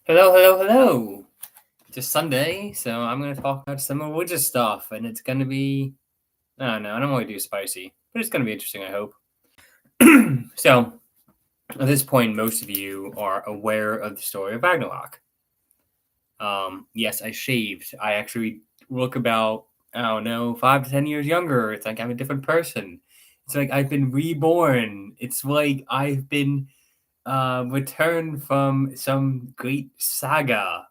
Hello, hello, hello. It's Sunday, so I'm going to talk about some religious stuff, and it's going to be, I don't know, I don't want to do spicy, but it's going to be interesting, I hope. So, at this point, most of you are aware of the story of Ragnarok. Yes, I shaved. I actually look about, I don't know, 5 to 10 years younger. It's like I'm a different person. It's like I've been reborn. It's like I've been returned from some great saga.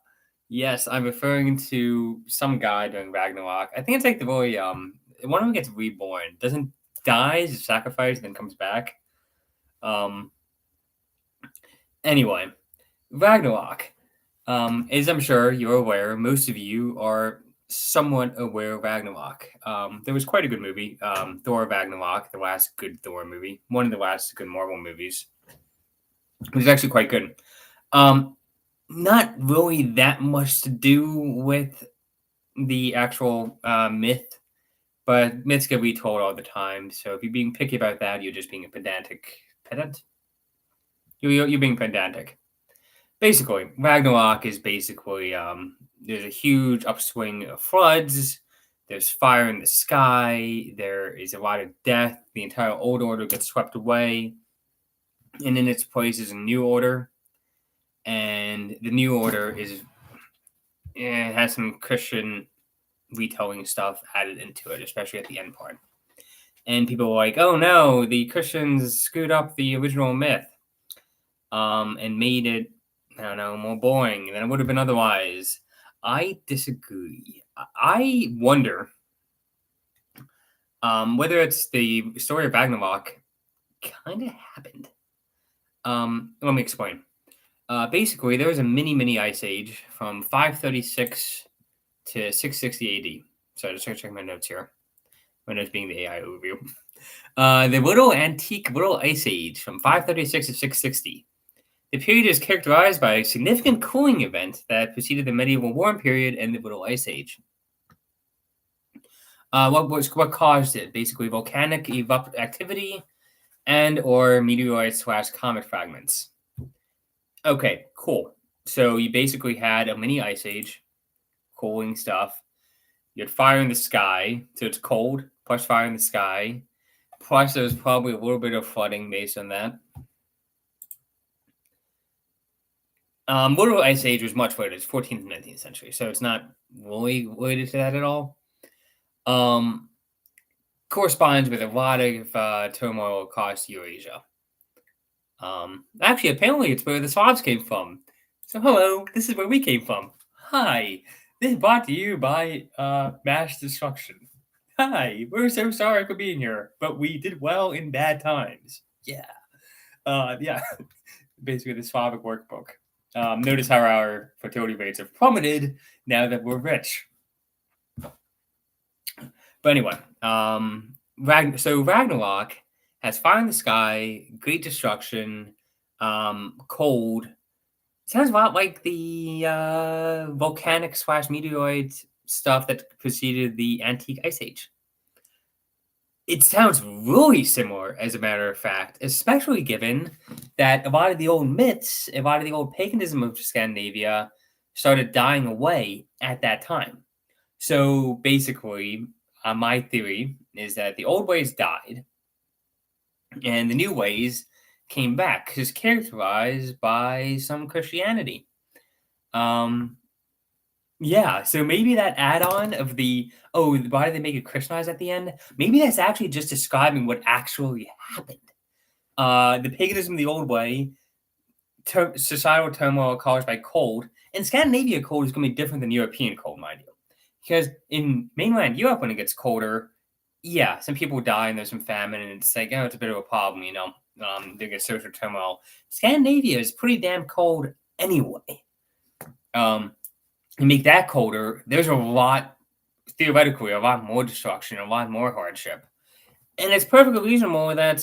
Yes, I'm referring to some guy during Ragnarok. I think it's like the boy, one of them gets reborn, doesn't dies, is sacrificed, then comes back. Um, anyway, Ragnarok. As I'm sure you're aware, most of you are somewhat aware of Ragnarok. There was quite a good movie, Thor Ragnarok, the last good Thor movie, one of the last good Marvel movies. It was actually quite good. Not really that much to do with the actual myth, but myths get retold all the time. So if you're being picky about that, you're just being a pedant. You're being pedantic. Basically, Ragnarok is basically there's a huge upswing of floods. There's fire in the sky. There is a lot of death. The entire old order gets swept away, and in its place is a new order. And the new order it has some Christian retelling stuff added into it, especially at the end part. And people were like, "Oh no, the Christians screwed up the original myth, and made it, I don't know, more boring than it would have been otherwise." I disagree. I wonder whether it's the story of Ragnarok kind of happened. Let me explain. Basically, there was a mini ice age from 536 to 660 AD. So just check my notes here. My notes being the AI overview. The little ice age from 536 to 660. The period is characterized by a significant cooling event that preceded the medieval warm period and the little ice age. What caused it? Basically, volcanic activity and or meteorite/comet fragments. Okay, cool. So you basically had a mini ice age, cooling stuff. You had fire in the sky, so it's cold, plus fire in the sky. Plus, there was probably a little bit of flooding based on that. Little Ice Age was much later. It's 14th and 19th century, so it's not really related to that at all. Corresponds with a lot of turmoil across Eurasia. Actually, apparently it's where the Slavs came from. So hello, this is where we came from. Hi, this is brought to you by mass destruction. Hi, we're so sorry for being here, but we did well in bad times. Yeah. Yeah. Basically the Slavic workbook. Notice how our fertility rates have plummeted now that we're rich. But anyway, so Ragnarok has fire in the sky, great destruction, cold. Sounds a lot like the volcanic/meteorite stuff that preceded the antique ice age. It sounds really similar, as a matter of fact, especially given that a lot of the old myths, a lot of the old paganism of Scandinavia started dying away at that time. So basically, my theory is that the old ways died and the new ways came back, because it's characterized by some Christianity. Yeah, so maybe that add-on of why did they make it Christianized at the end? Maybe that's actually just describing what actually happened. The paganism the old way, societal turmoil caused by cold. In Scandinavia, cold is going to be different than European cold, mind you. Because in mainland Europe, when it gets colder, yeah, some people die and there's some famine, and it's like, it's a bit of a problem, they get social turmoil. Scandinavia is pretty damn cold anyway. You make that colder, there's theoretically, a lot more destruction, a lot more hardship. And it's perfectly reasonable that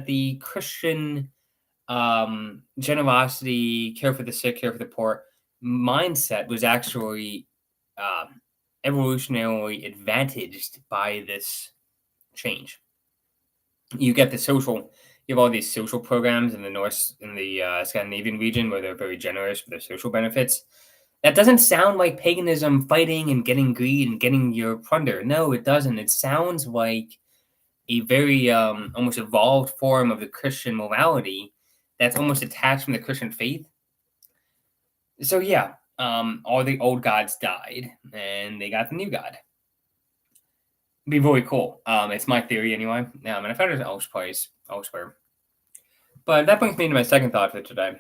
the Christian generosity, care for the sick, care for the poor mindset was actually evolutionarily advantaged by this change. You get the social You have all these social programs in the North, in the Scandinavian region, where they're very generous with their social benefits. That doesn't sound like paganism fighting and getting greed and getting your plunder. No, it doesn't. It sounds like a very almost evolved form of the Christian morality that's almost detached from the Christian faith. So yeah, all the old gods died, and they got the new god. It'd be really cool. It's my theory anyway. And I've heard it elsewhere. But that brings me to my second thought for today.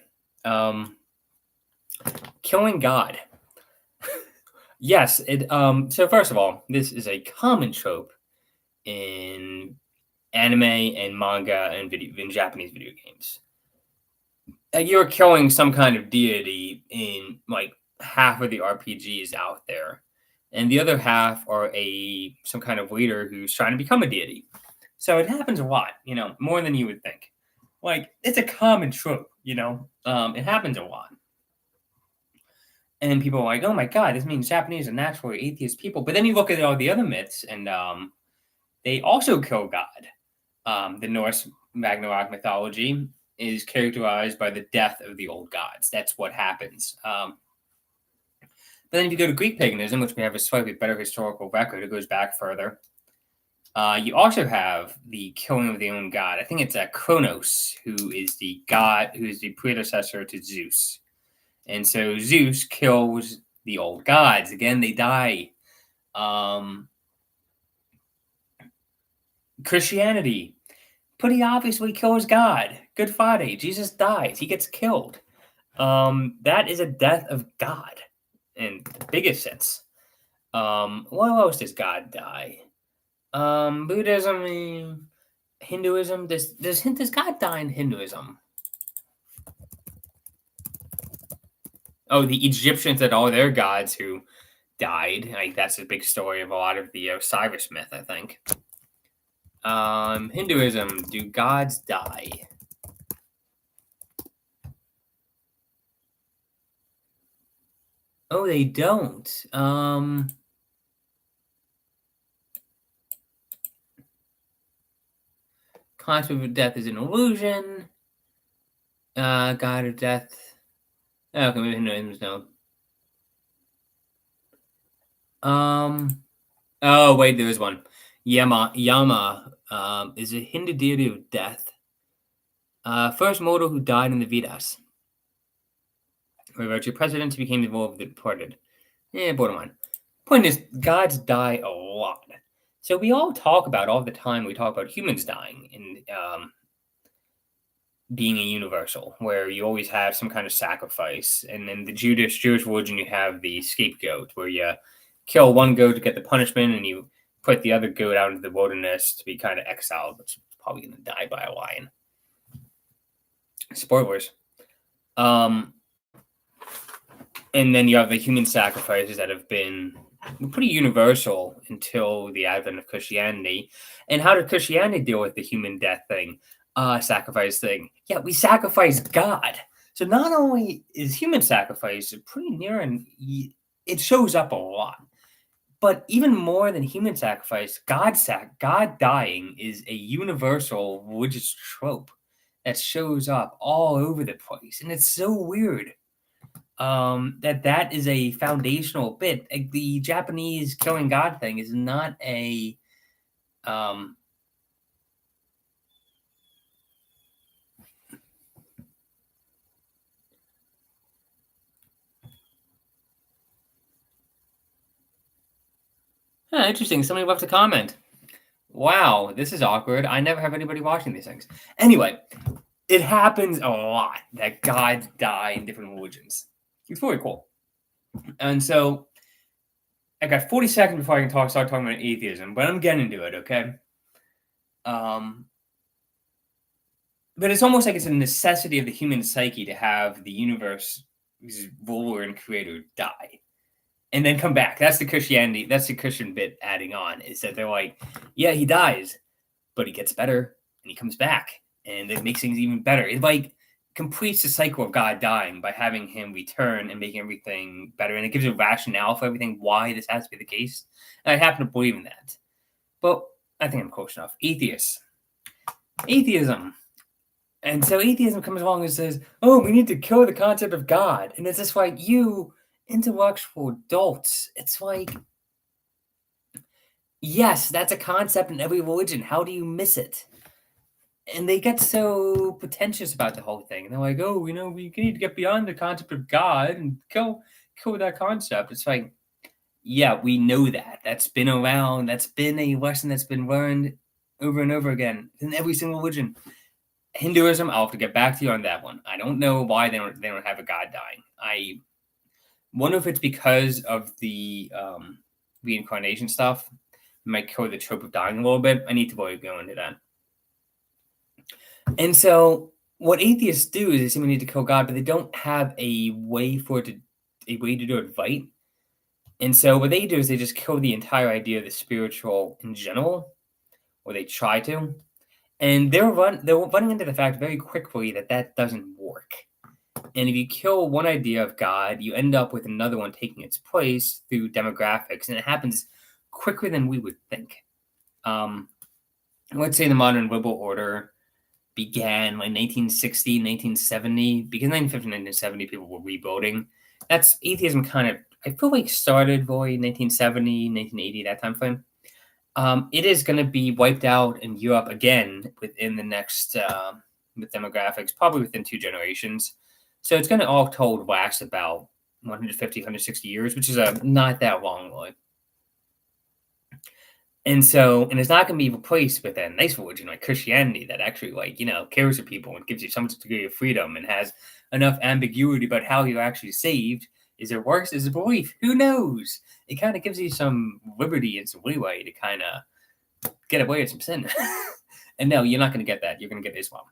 Killing God. Yes, it so first of all, this is a common trope in anime and manga and in Japanese video games. You're killing some kind of deity in like half of the RPGs out there, and the other half are some kind of leader who's trying to become a deity. So it happens a lot, more than you would think. Like, it's a common trope, it happens a lot. And people are like, oh my God, this means Japanese are naturally atheist people. But then you look at all the other myths, and they also kill God. The Norse Ragnarok mythology is characterized by the death of the old gods. That's what happens. But then if you go to Greek paganism, which we have a slightly better historical record, it goes back further. You also have the killing of the own god. I think it's Kronos, who is the god, who is the predecessor to Zeus. And so Zeus kills the old gods. Again, they die. Christianity pretty obviously kills God. Good Friday, Jesus dies. He gets killed. That is a death of God in the biggest sense. What else does God die? Buddhism, Hinduism. Does God die in Hinduism? Oh, the Egyptians had all their gods who died. Like, that's a big story of a lot of the Osiris myth, I think. Hinduism. Do gods die? Oh, they don't. Concept of death is an illusion. God of death. Okay, maybe Hinduism no. Oh wait, there is one. Yama is a Hindu deity of death. First mortal who died in the Vedas. Where presidents became involved with the departed. Borderline. Point is, gods die a lot. So we all talk about all the time. We talk about humans dying and being a universal, where you always have some kind of sacrifice. And in the Jewish religion, you have the scapegoat, where you kill one goat to get the punishment, and you put the other goat out into the wilderness to be kind of exiled, but it's probably going to die by a lion. Spoilers. And then you have the human sacrifices that have been pretty universal until the advent of Christianity. And how did Christianity deal with the human death thing? Sacrifice thing. Yeah, we sacrifice God. So not only is human sacrifice pretty near, and it shows up a lot, but even more than human sacrifice, God dying is a universal religious trope that shows up all over the place, and it's so weird that is a foundational bit. Like, the Japanese killing God thing is not a interesting. Somebody left a comment. Wow, this is awkward. I never have anybody watching these things. Anyway, it happens a lot that gods die in different religions. It's really cool. And so I got 40 seconds before I can start talking about atheism, but I'm getting to it, okay? But it's almost like it's a necessity of the human psyche to have the universe's ruler and creator die and then come back. That's the Christian bit adding on, is that they're like, yeah, he dies, but he gets better and he comes back, and it makes things even better. It like completes the cycle of God dying by having him return and making everything better. And it gives a rationale for everything, why this has to be the case. And I happen to believe in that. But I think I'm close enough. Atheism. And so atheism comes along and says, oh, we need to kill the concept of God. And it's just like, you intellectual adults, it's like, yes, that's a concept in every religion. How do you miss it? And they get so pretentious about the whole thing. And they're like, oh, we need to get beyond the concept of God and kill that concept. It's like, yeah, we know that. That's been around. That's been a lesson that's been learned over and over again in every single religion. Hinduism, I'll have to get back to you on that one. I don't know why they don't have a god dying. I wonder if it's because of the reincarnation stuff. It might kill the trope of dying a little bit. I need to really go into that. And so what atheists do is they say we need to kill God, but they don't have a way to do it right. And so what they do is they just kill the entire idea of the spiritual in general, or they try to. And they're running into the fact very quickly that doesn't work. And if you kill one idea of God, you end up with another one taking its place through demographics, and it happens quicker than we would think. Let's say the modern liberal order began like 1960, 1970, because 1950, 1970, people were rebuilding. That's atheism kind of, I feel like, started really 1970, 1980, that time frame. It is going to be wiped out in Europe again within the next, with demographics, probably within 2 generations. So it's going to all told last about 150, 160 years, which is not that long, really. And it's not going to be replaced with a nice religion like Christianity that actually, cares for people and gives you some degree of freedom and has enough ambiguity about how you're actually saved. Is it worse? Is it belief? Who knows? It kind of gives you some liberty and some leeway to kind of get away with some sin. And no, you're not going to get that. You're going to get Islam.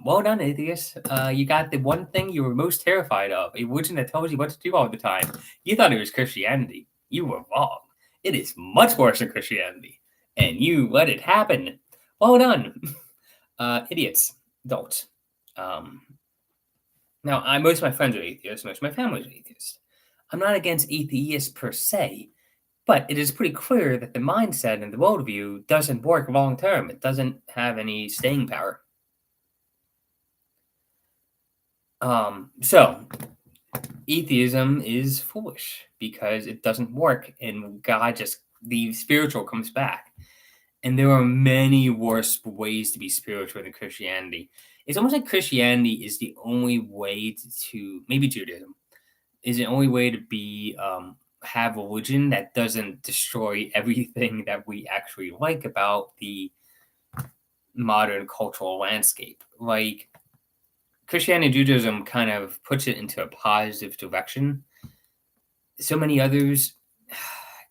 Well done, atheists. You got the one thing you were most terrified of, a religion that tells you what to do all the time. You thought it was Christianity. You were wrong. It is much worse than Christianity. And you let it happen. Well done. Idiots. Adults. Now, most of my friends are atheists. Most of my family is atheist. I'm not against atheists per se, but it is pretty clear that the mindset and the worldview doesn't work long term. It doesn't have any staying power. So, atheism is foolish because it doesn't work, and the spiritual comes back. And there are many worse ways to be spiritual than Christianity. It's almost like Christianity is the only way to maybe Judaism is the only way to be have religion that doesn't destroy everything that we actually like about the modern cultural landscape. Like Christianity and Judaism kind of puts it into a positive direction. So many others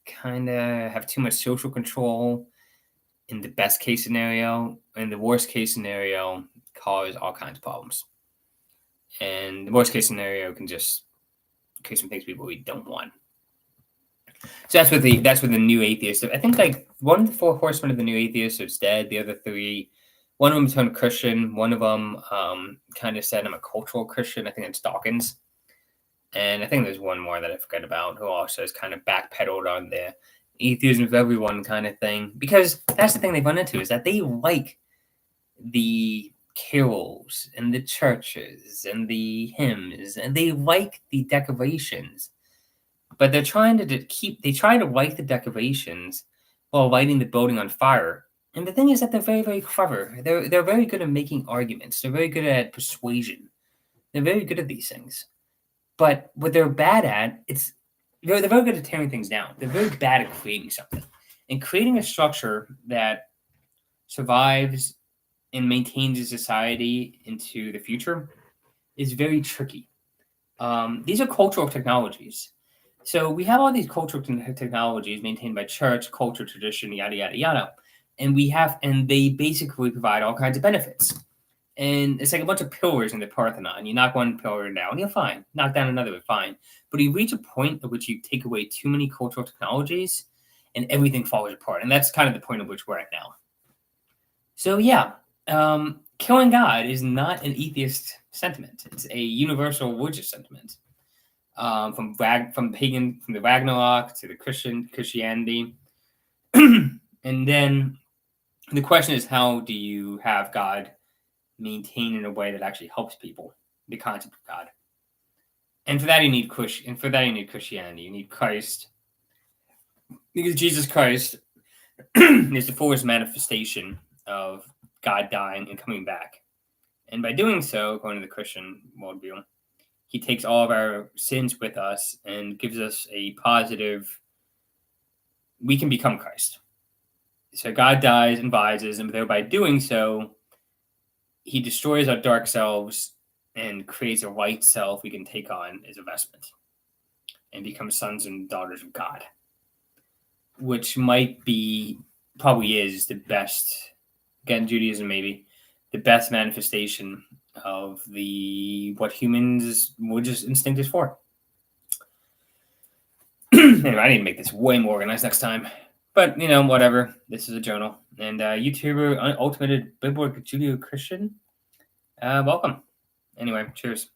kind of have too much social control in the best case scenario. In the worst case scenario, cause all kinds of problems. And the worst case scenario can just create some things people we don't want. So that's what the new atheists. I think like one of the 4 horsemen of the new atheists is dead. The other 3, one of them turned Christian. One of them kind of said I'm a cultural Christian. I think it's Dawkins. And I think there's one more that I forgot about who also has kind of backpedaled on the atheism of everyone kind of thing. Because that's the thing they've run into is that they like the carols and the churches and the hymns and they like the decorations. But they're trying to light the decorations while lighting the building on fire. And the thing is that they're very, very clever. They're very good at making arguments. They're very good at persuasion. They're very good at these things. But what they're bad at, they're very good at tearing things down. They're very bad at creating something. And creating a structure that survives and maintains a society into the future is very tricky. These are cultural technologies. So we have all these cultural technologies maintained by church, culture, tradition, yada, yada, yada. And they basically provide all kinds of benefits. And it's like a bunch of pillars in the Parthenon. You knock one pillar down, you're fine. Knock down another, you're fine. But you reach a point at which you take away too many cultural technologies and everything falls apart. And that's kind of the point at which we're at now. So yeah, killing God is not an atheist sentiment. It's a universal religious sentiment. From the Ragnarok to the Christianity. And then the question is, how do you have God maintain in a way that actually helps people the concept of God. And for that you need Christianity. You need Christ, because Jesus Christ is the fullest manifestation of God dying and coming back. And by doing so, according to the Christian worldview, he takes all of our sins with us and gives us a positive, we can become Christ. So God dies and rises, and thereby doing so, he destroys our dark selves and creates a white self we can take on as a vestment and become sons and daughters of God, which probably is the best, again, Judaism maybe, the best manifestation of what humans would just instinct is for. Anyway, I need to make this way more organized next time. But, whatever. This is a journal. And YouTuber, Ultimate Biblical Judeo-Christian, welcome. Anyway, cheers.